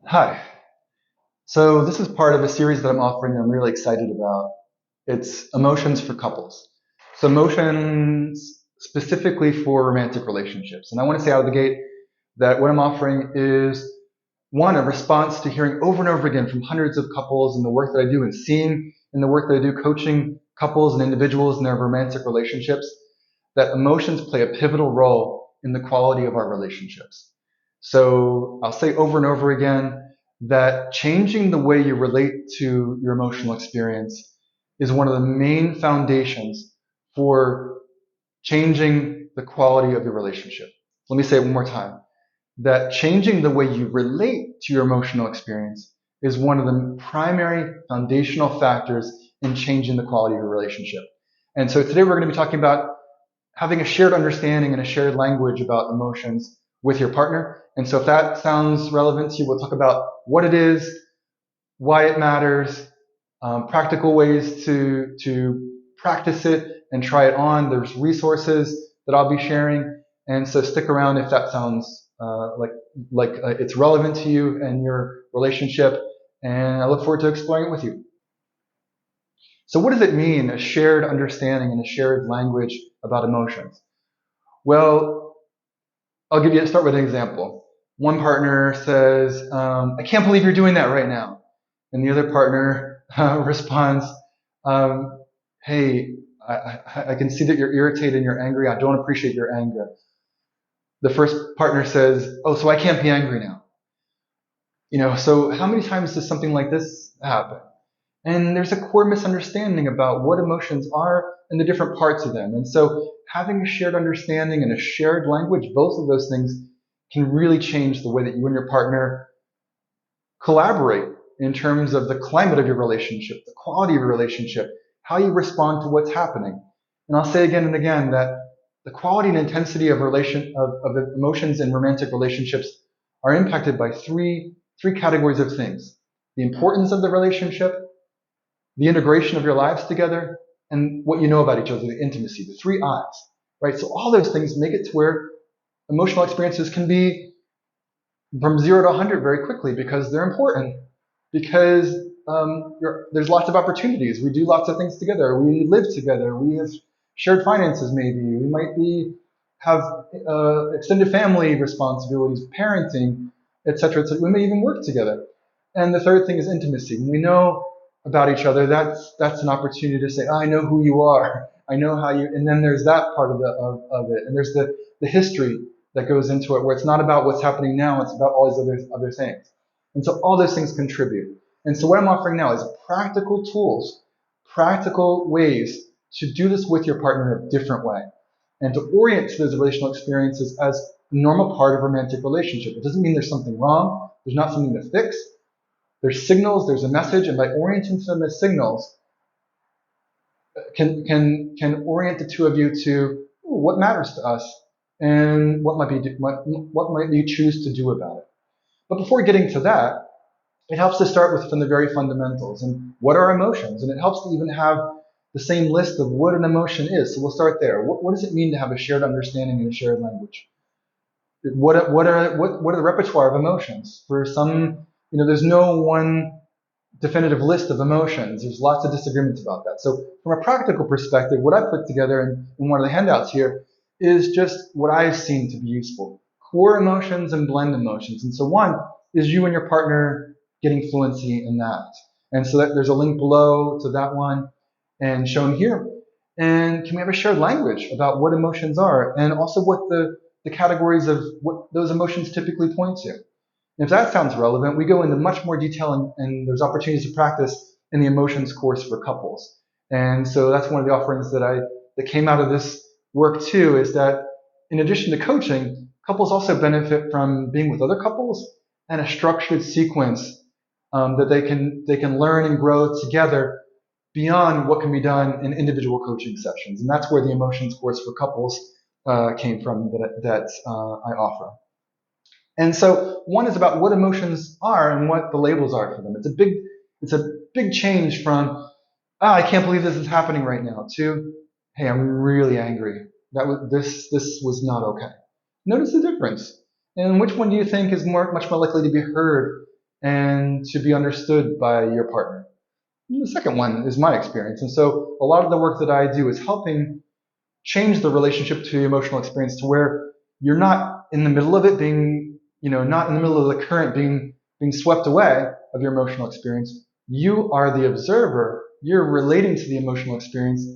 Hi. So this is part of a series that I'm offering that I'm really excited about. It's emotions for couples. So emotions specifically for romantic relationships. And I want to say out of the gate that what I'm offering is one, a response to hearing over and over again from hundreds of couples in the work that I do and seeing in the work that I do coaching couples and individuals in their romantic relationships that emotions play a pivotal role in the quality of our relationships. So I'll say over and over again that changing the way you relate to your emotional experience is one of the main foundations for changing the quality of your relationship. Let me say it one more time. That changing the way you relate to your emotional experience is one of the primary foundational factors in changing the quality of your relationship. And so today we're going to be talking about having a shared understanding and a shared language about emotions with your partner. And so if that sounds relevant to you, we'll talk about what it is, why it matters, practical ways to practice it and try it on. There's resources that I'll be sharing. And so stick around if that sounds like it's relevant to you and your relationship. And I look forward to exploring it with you. So what does it mean, a shared understanding and a shared language about emotions? Well, start with an example. One partner says, "I can't believe you're doing that right now," and the other partner responds, um, "Hey, I can see that you're irritated and you're angry. I don't appreciate your anger." The first partner says, "Oh, so I can't be angry now." So how many times does something like this happen? And there's a core misunderstanding about what emotions are and the different parts of them. And so having a shared understanding and a shared language, both of those things can really change the way that you and your partner collaborate in terms of the climate of your relationship, the quality of your relationship, how you respond to what's happening. And I'll say again and again that the quality and intensity of emotions in romantic relationships are impacted by three categories of things: the importance of the relationship, the integration of your lives together, and what you know about each other, the intimacy, the three I's, right? So all those things make it to where emotional experiences can be from 0 to 100 very quickly because they're important. Because there's lots of opportunities. We do lots of things together. We live together. We have shared finances. Maybe we might be have extended family responsibilities, parenting, etc. etc. We may even work together. And the third thing is intimacy. When we know about each other, that's an opportunity to say, oh, I know who you are. I know how you. And then there's that part of it. And there's the history that goes into it, where it's not about what's happening now. It's about all these other things. And so all those things contribute. And so what I'm offering now is practical tools, practical ways to do this with your partner in a different way, and to orient to those relational experiences as a normal part of a romantic relationship. It doesn't mean there's something wrong. There's not something to fix. There's signals, there's a message, and by orienting to them as signals, can orient the two of you to what matters to us and what might you choose to do about it. But before getting to that, it helps to start with from the very fundamentals and what are emotions, and it helps to even have the same list of what an emotion is. So we'll start there. What does it mean to have a shared understanding and a shared language? What are the repertoire of emotions? For some, there's no one definitive list of emotions. There's lots of disagreements about that. So from a practical perspective, what I put together in one of the handouts here is just what I've seen to be useful. Core emotions and blend emotions. And so one is you and your partner getting fluency in that. And so there's a link below to that one and shown here. And can we have a shared language about what emotions are and also what the categories of what those emotions typically point to? If that sounds relevant, we go into much more detail, and there's opportunities to practice in the emotions course for couples. And so that's one of the offerings that came out of this work too, is that in addition to coaching, couples also benefit from being with other couples and a structured sequence that they can learn and grow together beyond what can be done in individual coaching sessions. And that's where the emotions course for couples came from that I offer. And so one is about what emotions are and what the labels are for them. It's a big change from, I can't believe this is happening right now, to, hey, I'm really angry. This was not okay. Notice the difference. And which one do you think is much more likely to be heard and to be understood by your partner. And the second one is my experience. And so a lot of the work that I do is helping change the relationship to the emotional experience to where you're not in the middle of it being, not in the middle of the current being swept away of your emotional experience. You are the observer. You're relating to the emotional experience,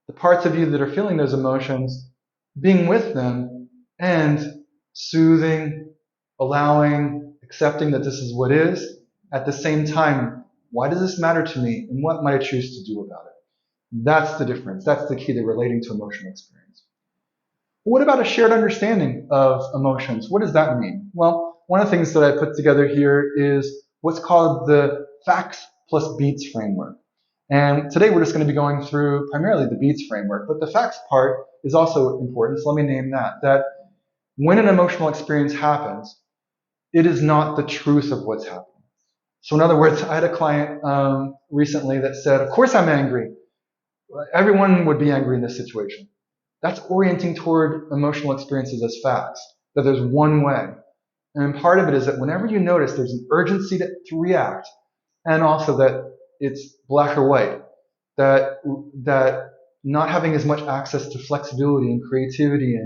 the parts of you that are feeling those emotions, being with them and soothing, allowing, accepting that this is what is. At the same time, why does this matter to me and what might I choose to do about it? That's the difference. That's the key to relating to emotional experience. What about a shared understanding of emotions? What does that mean? Well, one of the things that I put together here is what's called the facts plus beats framework. And today we're just going to be going through primarily the beats framework, but the facts part is also important, so let me name that. That when an emotional experience happens, it is not the truth of what's happening. So in other words, I had a client recently that said, of course I'm angry. Everyone would be angry in this situation. That's orienting toward emotional experiences as facts, that there's one way. And part of it is that whenever you notice there's an urgency to react, and also that it's black or white, that not having as much access to flexibility and creativity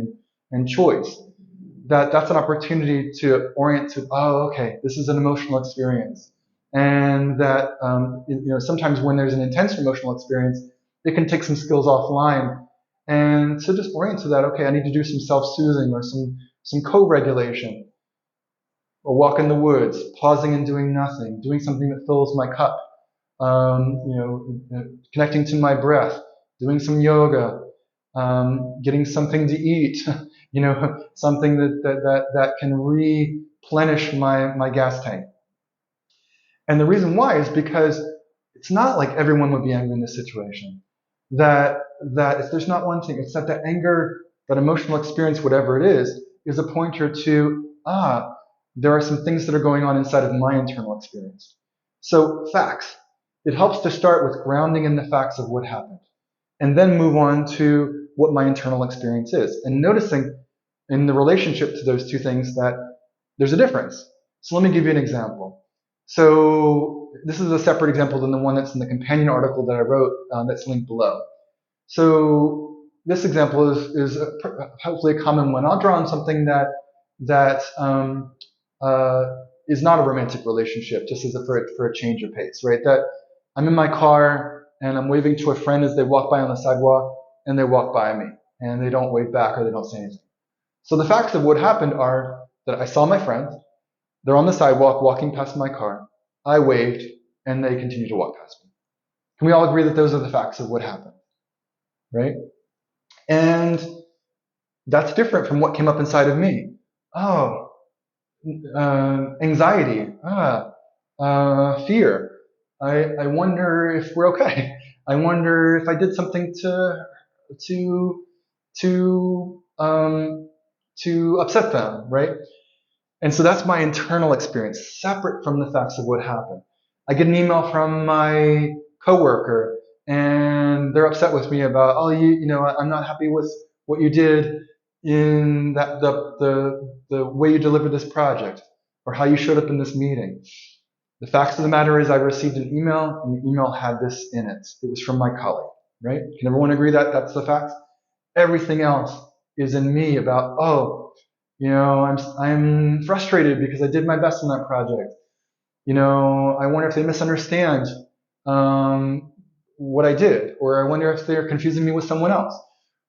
and choice, that's an opportunity to orient to, oh, okay, this is an emotional experience. And that sometimes when there's an intense emotional experience, it can take some skills offline. And so just orient to that, okay, I need to do some self-soothing or some co-regulation. A walk in the woods, pausing and doing nothing, doing something that fills my cup, connecting to my breath, doing some yoga, getting something to eat, something that can replenish my gas tank. And the reason why is because it's not like everyone would be angry in this situation. That if there's not one thing, it's that the anger, that emotional experience, whatever it is a pointer to, there are some things that are going on inside of my internal experience. So facts. It helps to start with grounding in the facts of what happened, and then move on to what my internal experience is, and noticing in the relationship to those two things that there's a difference. So let me give you an example. So this is a separate example than the one that's in the companion article that I wrote that's linked below. So this example is hopefully a common one. I'll draw on something that is not a romantic relationship, just for a change of pace, right? That I'm in my car and I'm waving to a friend as they walk by on the sidewalk, and they walk by me and they don't wave back or they don't say anything. So the facts of what happened are that I saw my friend, they're on the sidewalk walking past my car, I waved, and they continue to walk past me. Can we all agree that those are the facts of what happened, right? And that's different from what came up inside of me. Oh, anxiety, fear. I wonder if we're okay. I wonder if I did something to to upset them, right? And so that's my internal experience, separate from the facts of what happened. I get an email from my coworker, and they're upset with me about, oh, I'm not happy with what you did in the way you delivered this project, or how you showed up in this meeting. The facts of the matter is I received an email, and the email had this in it. It was from my colleague, right? Can everyone agree that that's the facts? Everything else is in me about, oh, I'm frustrated because I did my best on that project. I wonder if they misunderstand what I did, or I wonder if they're confusing me with someone else,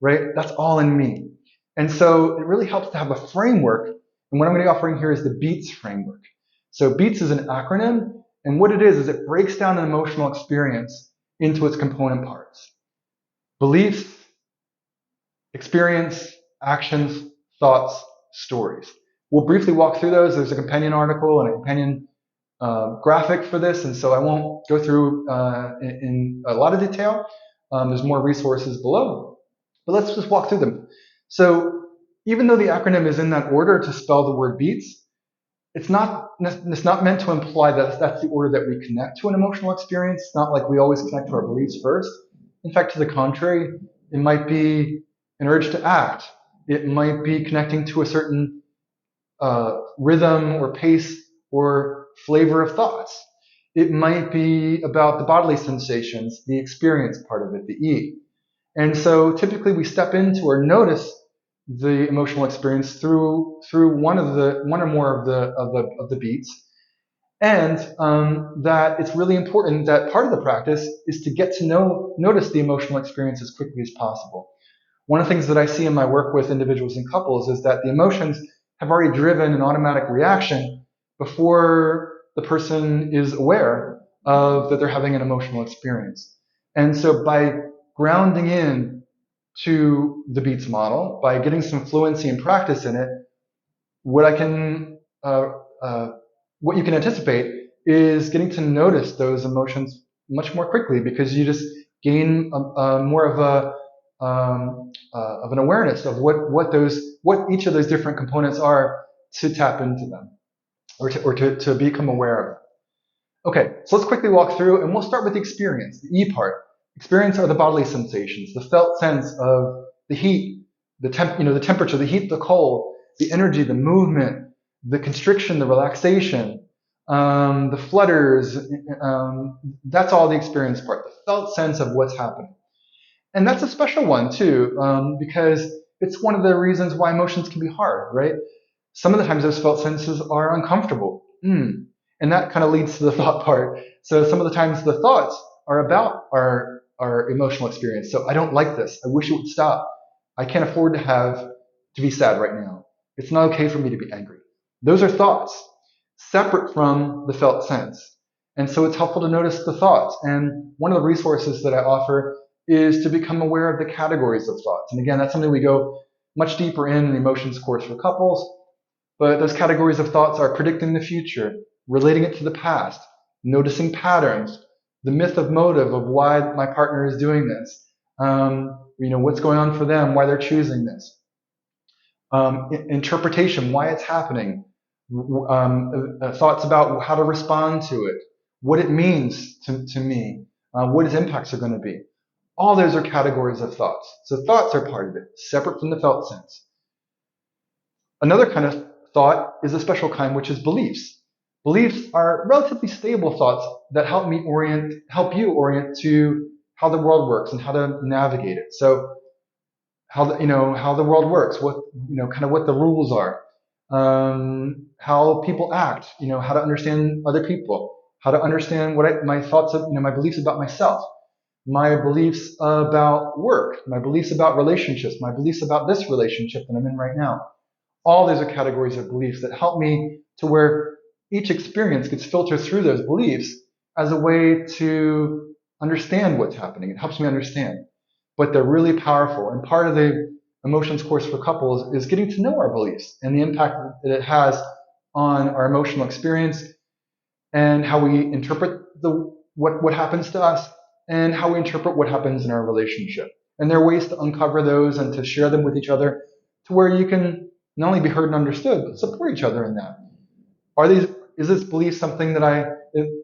right? That's all in me. And so it really helps to have a framework. And what I'm going to be offering here is the BEATS framework. So BEATS is an acronym, and what it is it breaks down an emotional experience into its component parts. Beliefs, experience, actions, thoughts, stories. We'll briefly walk through those. There's a companion article and a companion graphic for this, and so I won't go through in a lot of detail. There's more resources below, but let's just walk through them. So even though the acronym is in that order to spell the word BEATS, it's not meant to imply that that's the order that we connect to an emotional experience. It's not like we always connect to our beliefs first. In fact, to the contrary, it might be an urge to act. It might be connecting to a certain rhythm or pace or flavor of thoughts. It might be about the bodily sensations, the experience part of it, the E. And so typically we step into or notice the emotional experience through one or more of the beats, and that it's really important that part of the practice is to get to notice the emotional experience as quickly as possible. One of the things that I see in my work with individuals and couples is that the emotions have already driven an automatic reaction before the person is aware of that they're having an emotional experience. And so by grounding in to the beats model, by getting some fluency and practice in it, what I can what you can anticipate is getting to notice those emotions much more quickly, because you just gain more of an awareness of what each of those different components are to tap into them, or to become aware of them. Okay, so let's quickly walk through, and we'll start with the experience, the E part. Experience are the bodily sensations, the felt sense of the heat, the temperature, the heat, the cold, the energy, the movement, the constriction, the relaxation, the flutters. That's all the experience part, the felt sense of what's happening. And that's a special one too, because it's one of the reasons why emotions can be hard, right? Some of the times those felt senses are uncomfortable. And that kind of leads to the thought part. So some of the times the thoughts are about our emotional experience. So I don't like this. I wish it would stop. I can't afford to be sad right now. It's not okay for me to be angry. Those are thoughts separate from the felt sense. And so it's helpful to notice the thoughts. And one of the resources that I offer is to become aware of the categories of thoughts. And again, that's something we go much deeper in the emotions course for couples. But those categories of thoughts are predicting the future, relating it to the past, noticing patterns, the myth of motive of why my partner is doing this, what's going on for them, why they're choosing this, interpretation, why it's happening, thoughts about how to respond to it, what it means to me, what its impacts are going to be. All those are categories of thoughts. So thoughts are part of it, separate from the felt sense. Another kind of thought is a special kind, which is beliefs. Beliefs are relatively stable thoughts that help you orient to how the world works and how to navigate it. So how the world works, what the rules are, how people act, how to understand other people, how to understand my thoughts of, my beliefs about myself, my beliefs about work, my beliefs about relationships, my beliefs about this relationship that I'm in right now. All those are categories of beliefs that help me to where each experience gets filtered through those beliefs as a way to understand what's happening. It helps me understand. But they're really powerful. And part of the emotions course for couples is getting to know our beliefs and the impact that it has on our emotional experience and how we interpret what happens to us and how we interpret what happens in our relationship. And there are ways to uncover those and to share them with each other to where you can not only be heard and understood, but support each other in that. Is this belief something that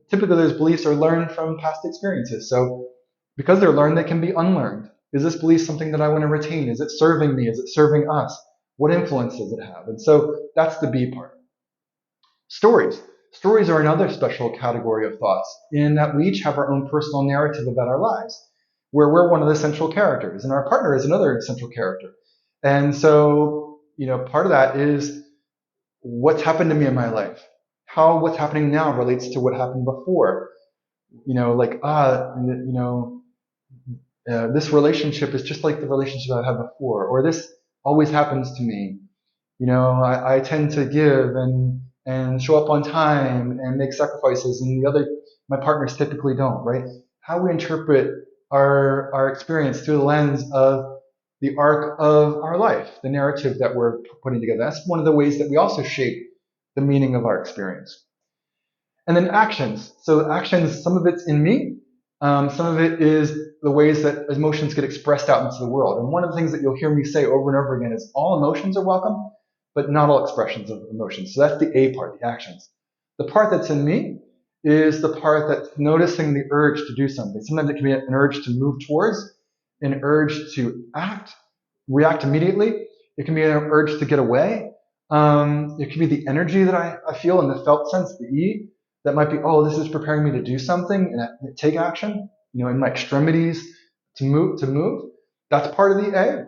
typically those beliefs are learned from past experiences. So because they're learned, they can be unlearned. Is this belief something that I want to retain? Is it serving me? Is it serving us? What influence does it have? And so that's the B part. Stories. Stories are another special category of thoughts in that we each have our own personal narrative about our lives, where we're one of the central characters and our partner is another central character. And so, part of that is what's happened to me in my life, how what's happening now relates to what happened before. This relationship is just like the relationship I had before, or this always happens to me. I tend to give and show up on time and make sacrifices, and my partners typically don't, right? How we interpret our experience through the lens of the arc of our life, the narrative that we're putting together. That's one of the ways that we also shape the meaning of our experience. And then actions. So actions, some of it's in me, some of it is the ways that emotions get expressed out into the world. And one of the things that you'll hear me say over and over again is all emotions are welcome, but not all expressions of emotions. So that's the A part, the actions. The part that's in me is the part that's noticing the urge to do something. Sometimes it can be an urge to move towards, an urge to react immediately. It can be an urge to get away. It can be the energy that I feel in the felt sense, the E. that might be, oh, this is preparing me to do something and take action, in my extremities to move. That's part of the A.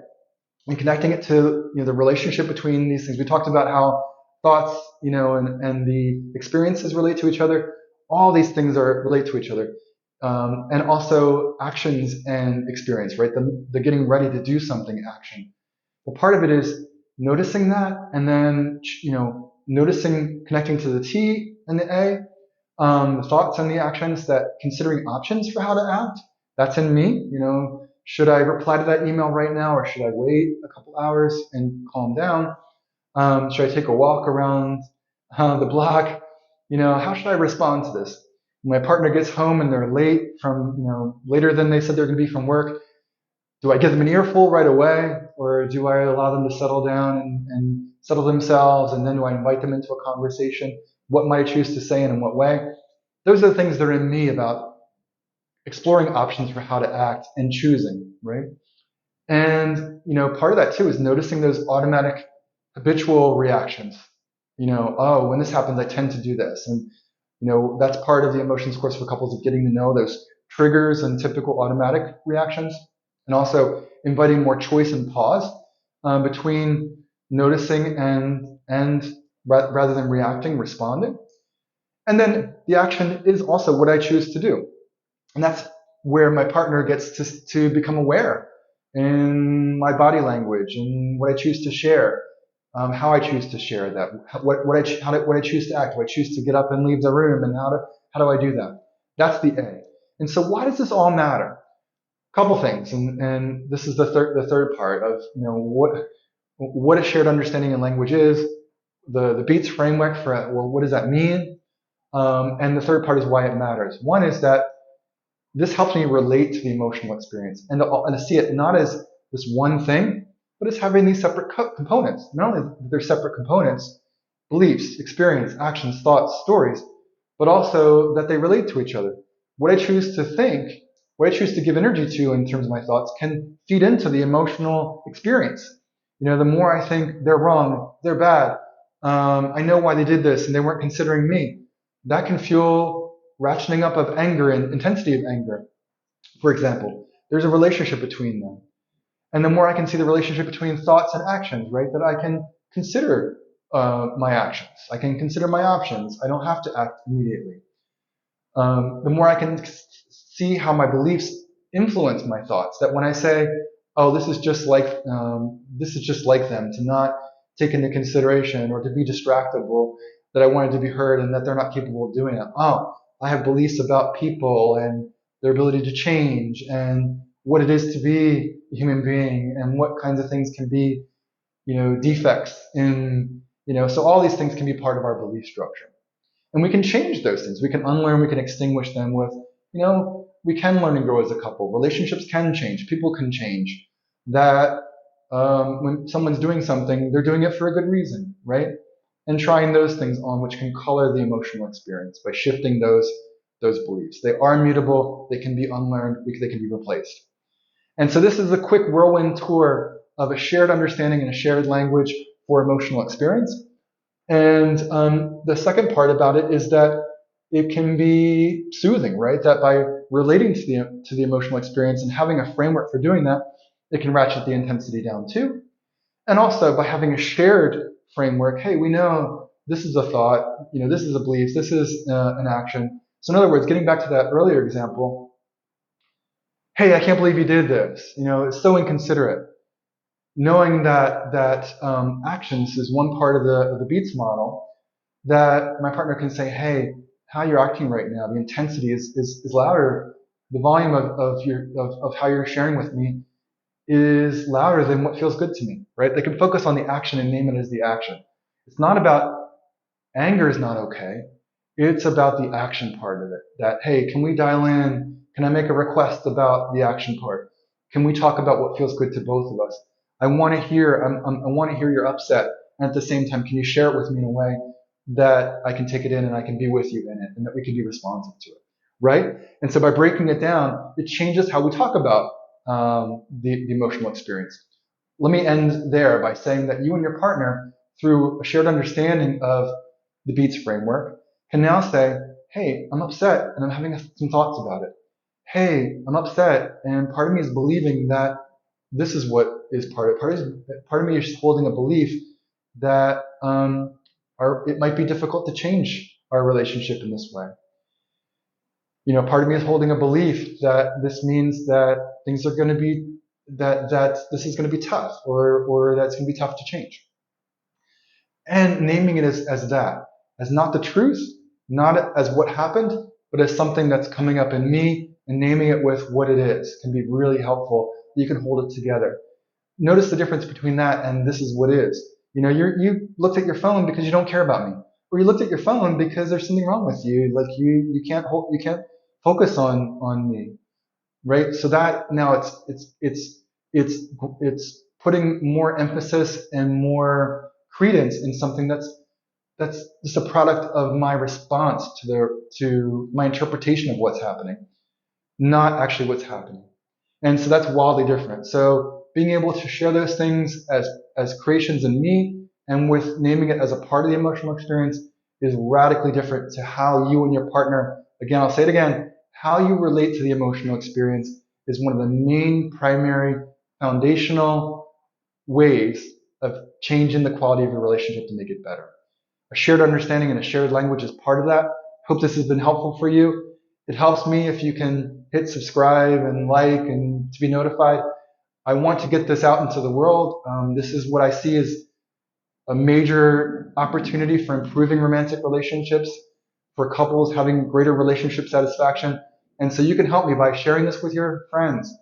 And connecting it to the relationship between these things. We talked about how thoughts, and the experiences relate to each other. All these things are relate to each other, and also actions and experience, right? The getting ready to do something action. But part of it is noticing that, and then noticing, connecting to the T and the A, the thoughts and the actions, that considering options for how to act. That's in me. Should I reply to that email right now, or should I wait a couple hours and calm down? Should I take a walk around the block? How should I respond to this? When my partner gets home and they're late later than they said they're going to be from work, do I give them an earful right away, or do I allow them to settle down and settle themselves, and then do I invite them into a conversation? What might I choose to say and in what way? Those are the things that are in me about exploring options for how to act and choosing, right? And part of that too is noticing those automatic habitual reactions. Oh, when this happens, I tend to do this. And that's part of the emotions course for couples, of getting to know those triggers and typical automatic reactions, and also inviting more choice and pause between noticing and rather than reacting, responding. And then the action is also what I choose to do. And that's where my partner gets to become aware in my body language and what I choose to share, how I choose to share that, what I choose to act. Do I choose to get up and leave the room, and how do I do that? That's the A. And so why does this all matter? A couple things, and this is the third part of what a shared understanding in language is, the Beats framework for, well, what does that mean? And the third part is why it matters. One is that this helps me relate to the emotional experience and to see it not as this one thing, but as having these separate components. Not only that they're separate components, beliefs, experience, actions, thoughts, stories, but also that they relate to each other. What I choose to think, what I choose to give energy to in terms of my thoughts, can feed into the emotional experience. The more I think they're wrong, they're bad, I know why they did this and they weren't considering me, that can fuel ratcheting up of anger and intensity of anger. For example, there's a relationship between them. And the more I can see the relationship between thoughts and actions, right, that I can consider my actions. I can consider my options. I don't have to act immediately. The more I can see how my beliefs influence my thoughts, that when I say, oh, this is just like them, to not take into consideration or to be distractible, that I wanted to be heard and that they're not capable of doing it. Oh, I have beliefs about people and their ability to change and what it is to be a human being and what kinds of things can be, defects in, so all these things can be part of our belief structure. And we can change those things. We can unlearn, we can extinguish them with, we can learn and grow as a couple. Relationships can change. People can change. That when someone's doing something, they're doing it for a good reason, right? And trying those things on, which can color the emotional experience by shifting those beliefs. They are immutable. They can be unlearned. They can be replaced. And so this is a quick whirlwind tour of a shared understanding and a shared language for emotional experience. And the second part about it is that it can be soothing, right? That by relating to the emotional experience and having a framework for doing that, it can ratchet the intensity down too. And also by having a shared framework, hey, we know this is a thought, this is a belief, this is an action. So in other words, getting back to that earlier example, hey, I can't believe you did this. It's so inconsiderate. Knowing that actions is one part of the Beats model, that my partner can say, hey, how you're acting right now, the intensity is louder. The volume of how you're sharing with me is louder than what feels good to me, right? They can focus on the action and name it as the action. It's not about anger is not okay. It's about the action part of it. That, hey, can we dial in? Can I make a request about the action part? Can we talk about what feels good to both of us? I want to hear you're upset. And at the same time, can you share it with me in a way that I can take it in and I can be with you in it and that we can be responsive to it, right? And so by breaking it down, it changes how we talk about the emotional experience. Let me end there by saying that you and your partner, through a shared understanding of the Beats framework, can now say, hey, I'm upset and I'm having some thoughts about it. Hey, I'm upset and part of me is believing that this is what is part of me is holding a belief that it might be difficult to change our relationship in this way. Part of me is holding a belief that this means that things are going to be that this is going to be tough, or that's going to be tough to change. And naming it as that, as not the truth, not as what happened, but as something that's coming up in me, and naming it with what it is can be really helpful. You can hold it together. Notice the difference between that and this is what is. You looked at your phone because you don't care about me, or you looked at your phone because there's something wrong with you. Like you can't focus on me, right? So that now it's putting more emphasis and more credence in something that's just a product of my response to my interpretation of what's happening, not actually what's happening. And so that's wildly different. So being able to share those things as creations in me and with naming it as a part of the emotional experience is radically different to how you and your partner, again, I'll say it again, how you relate to the emotional experience is one of the main primary foundational ways of changing the quality of your relationship to make it better. A shared understanding and a shared language is part of that. Hope this has been helpful for you. It helps me if you can hit subscribe and like and to be notified. I want to get this out into the world. This is what I see as a major opportunity for improving romantic relationships, for couples having greater relationship satisfaction. And so you can help me by sharing this with your friends.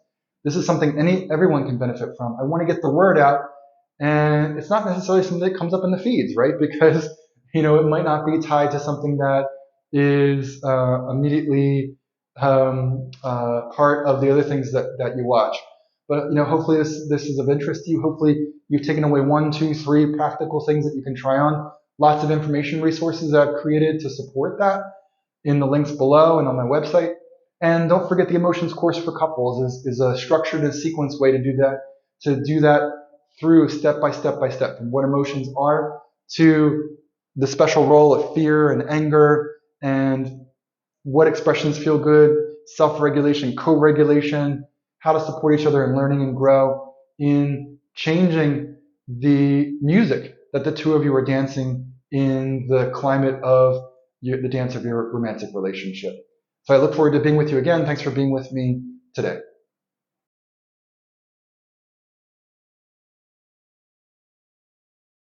This is something everyone can benefit from. I want to get the word out, and it's not necessarily something that comes up in the feeds, right? Because it might not be tied to something that is immediately part of the other things that you watch. But hopefully this is of interest to you. Hopefully you've taken away 1, 2, 3 practical things that you can try on. Lots of information resources that I've created to support that in the links below and on my website. And don't forget the emotions course for couples is a structured and sequenced way to do that. To do that through step by step by step, from what emotions are to the special role of fear and anger and what expressions feel good, self-regulation, co-regulation, how to support each other in learning and grow, in changing the music that the two of you are dancing in the climate of the dance of your romantic relationship. So I look forward to being with you again. Thanks for being with me today.